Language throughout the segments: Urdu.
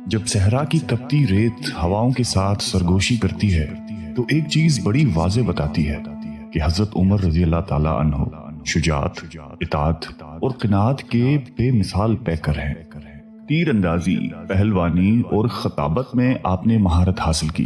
جب صحرا کی تپتی ریت ہواؤں کے ساتھ سرگوشی کرتی ہے تو ایک چیز بڑی واضح بتاتی ہے کہ حضرت عمر رضی اللہ تعالیٰ عنہ شجاعت، اطاعت اور قناعت کے بے مثال پیکر ہیں۔ تیر اندازی، پہلوانی اور خطابت میں آپ نے مہارت حاصل کی۔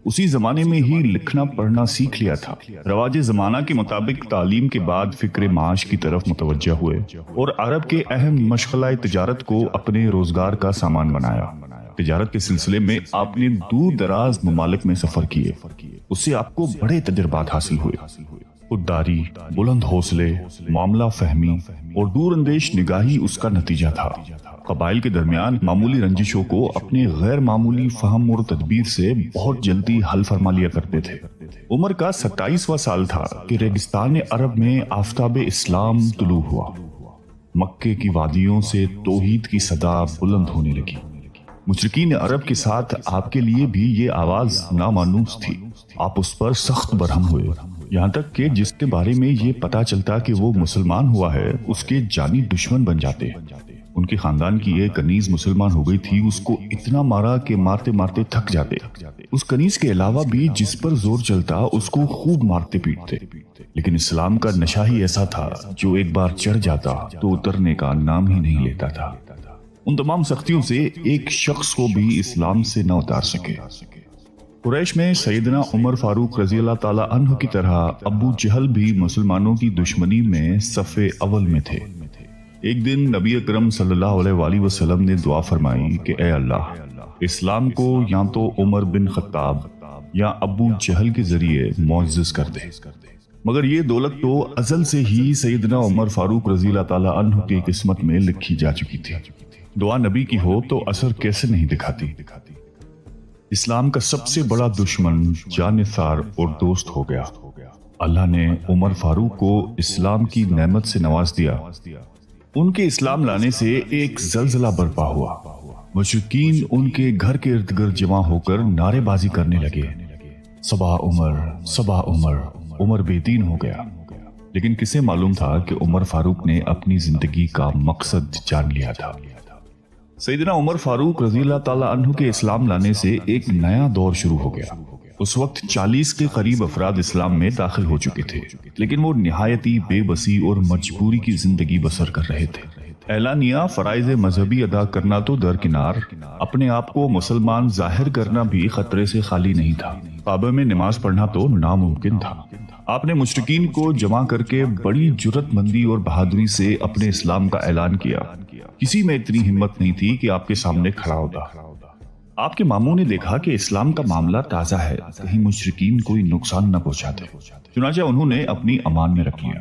اسی زمانے میں ہی لکھنا پڑھنا سیکھ لیا تھا۔ رواج زمانہ کے مطابق تعلیم کے بعد فکر معاش کی طرف متوجہ ہوئے اور عرب کے اہم مشغلہ تجارت کو اپنے روزگار کا سامان بنایا۔ تجارت کے سلسلے میں آپ نے دور دراز ممالک میں سفر کیے، اس سے آپ کو بڑے تجربات حاصل ہوئے۔ خودداری، بلند حوصلے، معاملہ فہمی اور دور اندیش نگاہی اس کا نتیجہ تھا۔ قبائل کے درمیان معمولی رنجشوں کو اپنے غیر معمولی فہم اور تدبیر سے بہت جلدی حل فرما لیا کرتے تھے۔ عمر کا 27واں سال تھا کہ ریگستان عرب میں آفتاب اسلام طلوع ہوا۔ مکے کی وادیوں سے توحید کی صدا بلند ہونے لگی۔ مشرکین عرب کے ساتھ آپ کے لیے بھی یہ آواز نامانوس تھی۔ آپ اس پر سخت برہم ہوئے، یہاں تک کہ جس کے بارے میں یہ پتا چلتا کہ وہ مسلمان ہوا ہے اس کے جانی دشمن بن جاتے۔ ان کے خاندان کی ایک کنیز مسلمان ہو گئی تھی، اس کو اتنا مارا کہ مارتے مارتے تھک جاتے۔ اس کنیز کے علاوہ بھی جس پر زور چلتا اس کو خوب مارتے پیٹتے، لیکن اسلام کا نشہ ہی ایسا تھا جو ایک بار چڑھ جاتا تو اترنے کا نام ہی نہیں لیتا تھا۔ ان تمام سختیوں سے ایک شخص کو بھی اسلام سے نہ اتار سکے۔ قریش میں سیدنا عمر فاروق رضی اللہ تعالیٰ عنہ کی طرح ابو جہل بھی مسلمانوں کی دشمنی میں صف اول میں تھے۔ ایک دن نبی اکرم صلی اللہ علیہ وآلہ وسلم نے دعا فرمائی کہ اے اللہ، اسلام کو یا تو عمر بن خطاب یا ابو جہل کے ذریعے معزز کر دے۔ مگر یہ دولت تو ازل سے ہی سیدنا عمر فاروق رضی اللہ تعالیٰ عنہ کی قسمت میں لکھی جا چکی تھی۔ دعا نبی کی ہو تو اثر کیسے نہیں دکھاتی۔ اسلام کا سب سے بڑا دشمن جانثار اور دوست ہو گیا۔ اللہ نے عمر فاروق کو اسلام کی نعمت سے نواز دیا۔ ان کے اسلام لانے سے ایک زلزلہ برپا ہوا۔ مشرکین ان کے گھر کے ارد گرد جمع ہو کر نعرے بازی کرنے لگے، صبا عمر، صبا عمر، عمر بے دین ہو گیا۔ لیکن کسے معلوم تھا کہ عمر فاروق نے اپنی زندگی کا مقصد جان لیا تھا۔ سیدنا عمر فاروق رضی اللہ تعالیٰ عنہ کے اسلام لانے سے ایک نیا دور شروع ہو گیا۔ اس وقت 40 کے قریب افراد اسلام میں داخل ہو چکے تھے، لیکن وہ نہایتی بے بسی اور مجبوری کی زندگی بسر کر رہے تھے۔ اعلانیہ فرائض مذہبی ادا کرنا تو درکنار، اپنے آپ کو مسلمان ظاہر کرنا بھی خطرے سے خالی نہیں تھا۔ کعبہ میں نماز پڑھنا تو ناممکن تھا۔ آپ نے مشرکین کو جمع کر کے بڑی جرأت مندی اور بہادری سے اپنے اسلام کا اعلان کیا۔ کسی میں اتنی ہمت نہیں تھی کہ آپ کے سامنے کھڑا ہوتا۔ آپ کے ماموں نے دیکھا کہ اسلام کا معاملہ تازہ ہے، کہیں مشرکین کوئی نقصان نہ پہنچاتے، چنانچہ انہوں نے اپنی امان میں رکھ لیا۔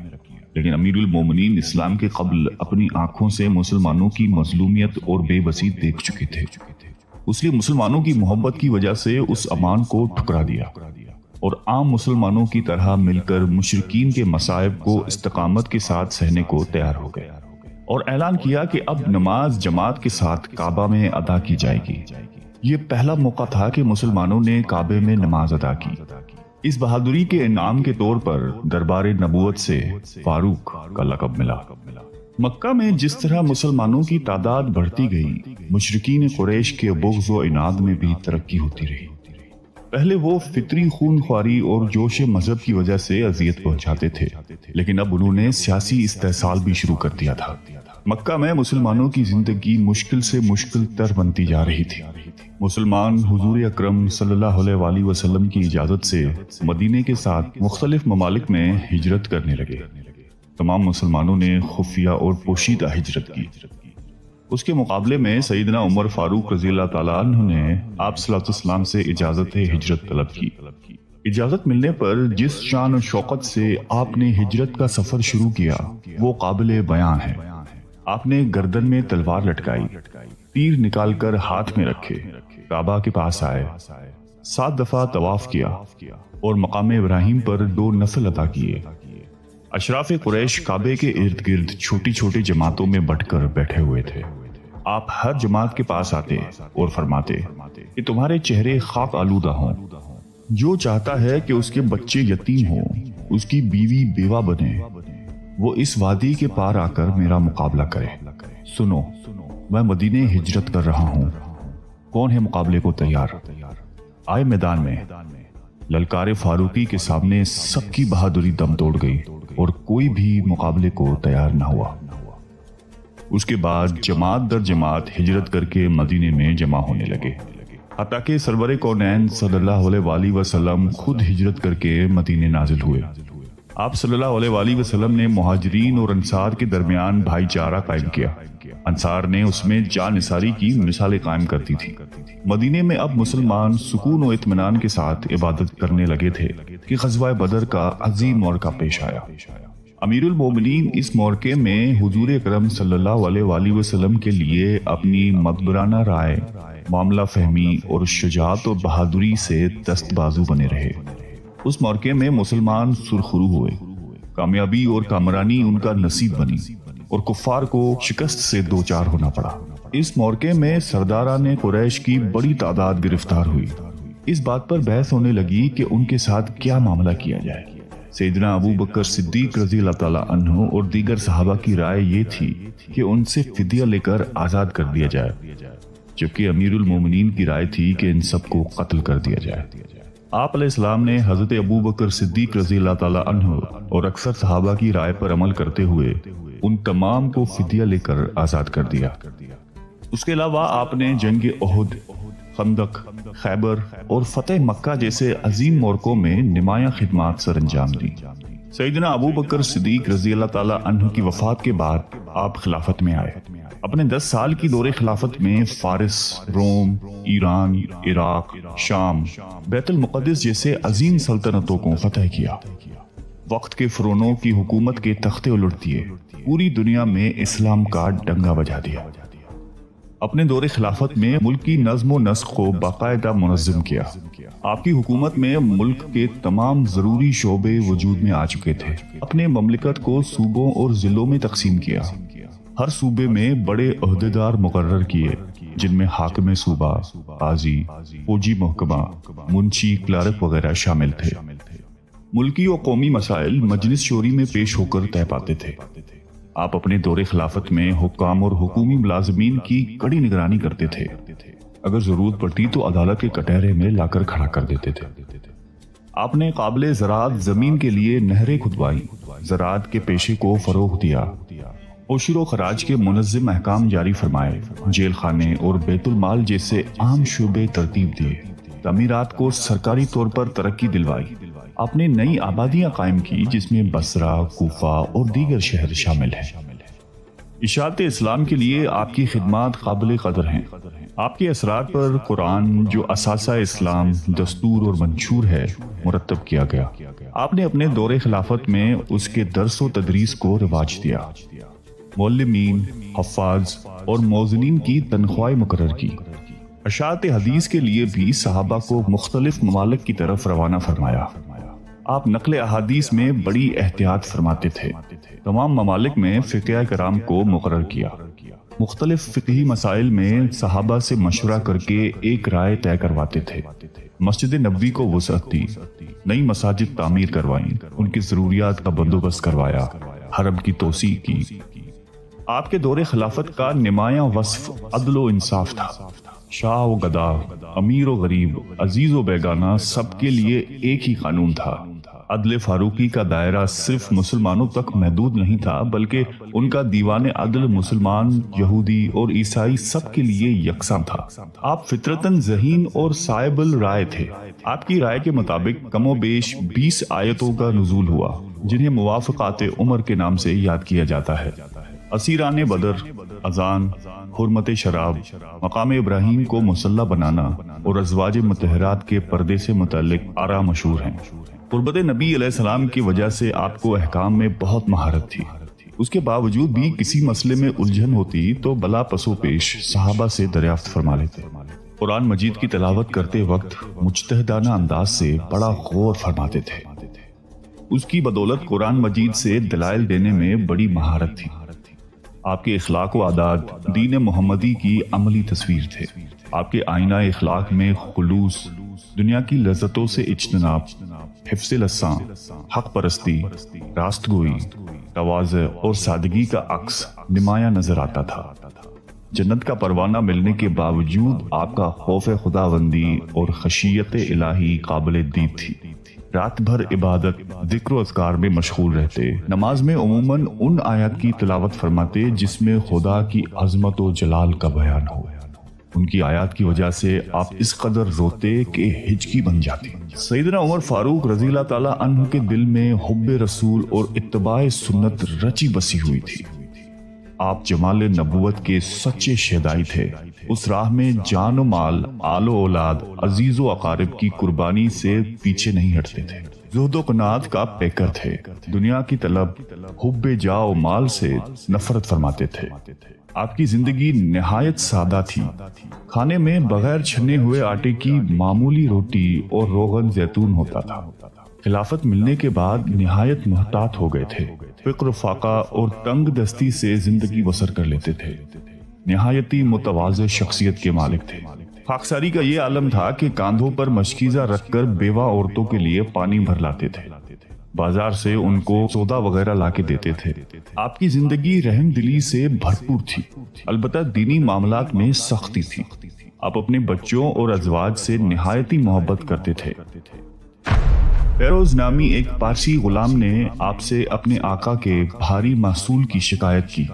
لیکن امیر المومنین اسلام کے قبل اپنی آنکھوں سے مسلمانوں کی مظلومیت اور بے بسی دیکھ چکے تھے، اس لیے مسلمانوں کی محبت کی وجہ سے اس امان کو ٹھکرا دیا اور عام مسلمانوں کی طرح مل کر مشرکین کے مصائب کو استقامت کے ساتھ سہنے کو تیار ہو گئے، اور اعلان کیا کہ اب نماز جماعت کے ساتھ کعبہ میں ادا کی جائے گی۔ یہ پہلا موقع تھا کہ مسلمانوں نے کعبے میں نماز ادا کی۔ اس بہادری کے انعام کے طور پر دربار نبوت سے فاروق کا لقب ملا۔ مکہ میں جس طرح مسلمانوں کی تعداد بڑھتی گئی، مشرکین قریش کے بغض و عناد میں بھی ترقی ہوتی رہی۔ پہلے وہ فطری خون خواری اور جوش مذہب کی وجہ سے اذیت پہنچاتے تھے، لیکن اب انہوں نے سیاسی استحصال بھی شروع کر دیا تھا۔ مکہ میں مسلمانوں کی زندگی مشکل سے مشکل تر بنتی جا رہی تھی۔ مسلمان حضور اکرم صلی اللہ علیہ وآلہ وسلم کی اجازت سے مدینے کے ساتھ مختلف ممالک میں ہجرت کرنے لگے۔ تمام مسلمانوں نے خفیہ اور پوشیدہ ہجرت کی۔ اس کے مقابلے میں سیدنا عمر فاروق رضی اللہ تعالیٰ عنہ نے آپ صلی اللہ علیہ وسلم سے اجازت ہجرت طلب کی۔ اجازت ملنے پر جس شان و شوقت سے آپ نے ہجرت کا سفر شروع کیا وہ قابل بیان ہے۔ آپ نے گردن میں تلوار لٹکائی، تیر نکال کر ہاتھ میں رکھے، کعبہ کے پاس آئے، 7 دفعہ طواف کیا اور مقام ابراہیم پر 2 نفل ادا کیے۔ اشراف قریش کعبے کے ارد گرد چھوٹی چھوٹی جماعتوں میں بٹ کر بیٹھے ہوئے تھے۔ آپ ہر جماعت کے پاس آتے اور فرماتے کہ تمہارے چہرے خاک آلودہ ہوں، جو چاہتا ہے کہ اس کے بچے یتیم ہوں، اس کی بیوی بیوہ بنے، وہ اس وادی کے پار آ کر میرا مقابلہ کرے۔ سنو، میں مدینے ہجرت کر رہا ہوں، کون ہے مقابلے کو تیار؟ آئے میدان میں۔ للکار فاروقی کے سامنے سب کی بہادری دم توڑ گئی اور کوئی بھی مقابلے کو تیار نہ ہوا۔ اس کے بعد جماعت در جماعت ہجرت کر کے مدینے میں جمع ہونے لگے، حتیٰ کہ سرور کونین صلی اللہ علیہ وآلہ وسلم خود ہجرت کر کے مدینے نازل ہوئے۔ آپ صلی اللہ علیہ وآلہ وسلم نے مہاجرین اور انصار کے درمیان بھائی چارہ قائم کیا۔ انصار نے اس میں جان نثاری کی مثالیں قائم کرتی تھی۔ مدینے میں اب مسلمان سکون و اطمینان کے ساتھ عبادت کرنے لگے تھے کہ غزوہ بدر کا عظیم موقع پیش آیا۔ امیر المومنین اس موقع میں حضور اکرم صلی اللہ علیہ وآلہ وسلم کے لیے اپنی مدبرانہ رائے، معاملہ فہمی اور شجاعت و بہادری سے دست بازو بنے رہے۔ اس موقع میں مسلمان سرخرو ہوئے، کامیابی اور کامرانی ان کا نصیب بنی اور کفار کو شکست سے دوچار ہونا پڑا۔ اس موقع میں سرداران قریش کی بڑی تعداد گرفتار ہوئی۔ اس بات پر بحث ہونے لگی کہ ان کے ساتھ کیا معاملہ کیا جائے۔ سیدنا ابو بکر صدیق رضی اللہ تعالیٰ عنہ اور دیگر صحابہ کی رائے یہ تھی کہ ان سے فدیہ لے کر آزاد کر دیا جائے، جبکہ امیر المومنین کی رائے تھی کہ ان سب کو قتل کر دیا جائے۔ آپ علیہ السلام نے حضرت ابو بکر صدیق رضی اللہ تعالیٰ عنہ اور اکثر صحابہ کی رائے پر عمل کرتے ہوئے ان تمام کو فدیہ لے کر آزاد کر دیا۔ اس کے علاوہ آپ نے جنگ احد، خندق، خیبر اور فتح مکہ جیسے عظیم موقعوں میں نمایاں خدمات سر انجام دی۔ سیدنا ابو بکر صدیق رضی اللہ تعالیٰ عنہ کی وفات کے بعد آپ خلافت میں آئے۔ اپنے 10 سال کی دور خلافت میں فارس، روم، ایران، عراق، شام، بیت المقدس جیسے عظیم سلطنتوں کو فتح کیا۔ وقت کے فرعونوں کی حکومت کے تختے الٹ دیے، پوری دنیا میں اسلام کا ڈنگا بجا دیا۔ اپنے دور خلافت میں ملک کی نظم و نسق کو باقاعدہ منظم کیا۔ آپ کی حکومت میں ملک کے تمام ضروری شعبے وجود میں آ چکے تھے۔ اپنے مملکت کو صوبوں اور ضلعوں میں تقسیم کیا۔ ہر صوبے میں بڑے عہدیدار مقرر کیے، جن میں حاکم صوبہ، قاضی، فوجی محکمہ، منشی، کلارک وغیرہ شامل تھے۔ ملکی و قومی مسائل مجلس شوری میں پیش ہو کر طے پاتے تھے۔ آپ اپنے دور خلافت میں حکام اور حکومی ملازمین کی کڑی نگرانی کرتے تھے۔ اگر ضرورت پڑتی تو عدالت کے کٹہرے میں لا کر کھڑا کر دیتے تھے۔ آپ نے قابل زراعت زمین کے لیے نہریں کھدوائی، زراعت کے پیشے کو فروغ دیا، عشر و خراج کے منظم احکام جاری فرمائے، جیل خانے اور بیت المال جیسے عام شعبے ترتیب دیے، تعمیرات کو سرکاری طور پر ترقی دلوائی۔ آپ نے نئی آبادیاں قائم کی جس میں بصرہ، کوفہ اور دیگر شہر شامل ہیں۔ اشاعت اسلام کے لیے آپ کی خدمات قابل قدر ہیں۔ آپ کے اثرات پر قرآن جو اساسہ اسلام، دستور اور منشور ہے، مرتب کیا گیا۔ آپ نے اپنے دور خلافت میں اس کے درس و تدریس کو رواج دیا، معلمین، حفاظ اور موزنین کی تنخواہیں مقرر کی۔ اشاعت حدیث کے لیے بھی صحابہ کو مختلف ممالک کی طرف روانہ فرمایا۔ آپ نقل احادیث میں بڑی احتیاط فرماتے تھے۔ تمام ممالک میں فقیہ کرام کو مقرر کیا۔ مختلف فقہی مسائل میں صحابہ سے مشورہ کر کے ایک رائے طے کرواتے تھے۔ مسجد نبوی کو وسعت دی، نئی مساجد تعمیر کروائیں، ان کی ضروریات کا بندوبست کروایا، حرم کی توسیع کی۔ آپ کے دور خلافت کا نمایاں وصف عدل و انصاف تھا۔ شاہ و گدا، امیر و غریب، عزیز و بیگانہ، سب کے لیے ایک ہی قانون تھا۔ عدل فاروقی کا دائرہ صرف مسلمانوں تک محدود نہیں تھا، بلکہ ان کا دیوان عدل مسلمان، یہودی اور عیسائی سب کے لیے یکساں تھا۔ آپ فطرتاً ذہین اور صائب الرائے تھے۔ آپ کی رائے کے مطابق کم و بیش 20 آیتوں کا نزول ہوا، جنہیں موافقات عمر کے نام سے یاد کیا جاتا ہے۔ اسیران بدر، اذان، حرمت شراب، مقام ابراہیم کو مسلح بنانا اور ازواج مطہرات کے پردے سے متعلق آراء مشہور ہیں۔ قربت نبی علیہ السلام کی وجہ سے آپ کو احکام میں بہت مہارت تھی۔ اس کے باوجود بھی کسی مسئلے میں الجھن ہوتی تو بلا پسو پیش صحابہ سے دریافت فرما لیتے۔ قرآن مجید کی تلاوت کرتے وقت مجتہدانہ انداز سے بڑا غور فرماتے تھے۔ اس کی بدولت قرآن مجید سے دلائل دینے میں بڑی مہارت تھی۔ آپ کے اخلاق و عادات دین محمدی کی عملی تصویر تھے۔ آپ کے آئینہ اخلاق میں خلوص، دنیا کی لذتوں سے اجتناب، حفظ لساں، حق پرستی، راست گوئی، تواضع اور سادگی کا عکس نمایاں نظر آتا تھا۔ جنت کا پروانہ ملنے کے باوجود آپ کا خوف خداوندی اور خشیت الہی قابل دید تھی۔ رات بھر عبادت، ذکر و اذکار میں مشغول رہتے، نماز میں عموماً ان آیات کی تلاوت فرماتے جس میں خدا کی عظمت و جلال کا بیان ہو۔ ان کی آیات کی وجہ سے آپ اس قدر روتے کہ ہچکی بن جاتی۔ سیدنا عمر فاروق رضی اللہ تعالیٰ عنہ کے دل میں حب رسول اور اتباع سنت رچی بسی ہوئی تھی۔ آپ جمال نبوت کے سچے شہدائی تھے۔ اس راہ میں جان و مال، آل و اولاد، عزیز و اقارب کی قربانی سے پیچھے نہیں ہٹتے تھے۔ زہد و قناعت کا پیکر تھے۔ دنیا کی طلب، حب جا و مال سے نفرت فرماتے تھے۔ آپ کی زندگی نہایت سادہ تھی۔ کھانے میں بغیر چھنے ہوئے آٹے کی معمولی روٹی اور روغن زیتون ہوتا تھا۔ خلافت ملنے کے بعد نہایت محتاط ہو گئے تھے۔ فقر فاقہ اور تنگ دستی سے زندگی بسر کر لیتے تھے۔ نہایتی متواضع شخصیت کے مالک تھے۔ خاکساری کا یہ عالم تھا کہ کاندھوں پر مشکیزہ رکھ کر بیوہ عورتوں کے لیے پانی بھر لاتے تھے۔ بازار سے ان کو سودا وغیرہ لا کے دیتے تھے۔ آپ کی زندگی رحم دلی سے بھرپور تھی، البتہ دینی معاملات میں سختی تھی۔ آپ اپنے بچوں اور ازواج سے نہایتی محبت کرتے تھے۔ فیروز نامی ایک پارسی غلام نے آپ سے اپنے آقا کے بھاری محصول کی شکایت کی۔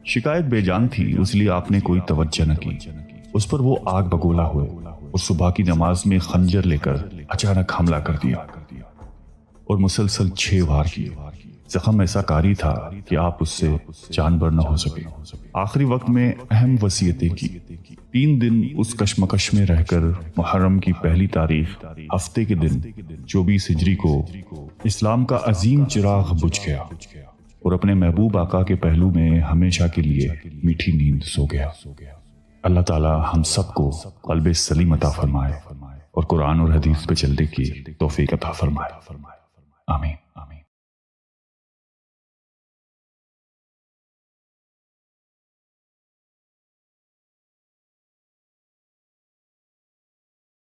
شکایت بے جان تھی، اس لیے آپ نے کوئی توجہ نہ کی۔ اس پر وہ آگ بگولا ہوئے اور صبح کی نماز میں خنجر لے کر اچانک حملہ کر دیا اور مسلسل 6 وار کیے۔ زخم ایسا کاری تھا کہ آپ اس سے جان بر نہ ہو سکے۔ آخری وقت میں اہم وصیتیں کی۔ 3 دن اس کشمکش میں رہ کر محرم کی پہلی تاریخ ہفتے کے دن 24 ہجری کو اسلام کا عظیم چراغ بجھ گیا اور اپنے محبوب آقا کے پہلو میں ہمیشہ کے لیے میٹھی نیند سو گیا۔ اللہ تعالی ہم سب کو قلب سلیم عطا فرمائے اور قرآن اور حدیث پہ چلنے کی توفیق عطا فرمائے۔ آمین۔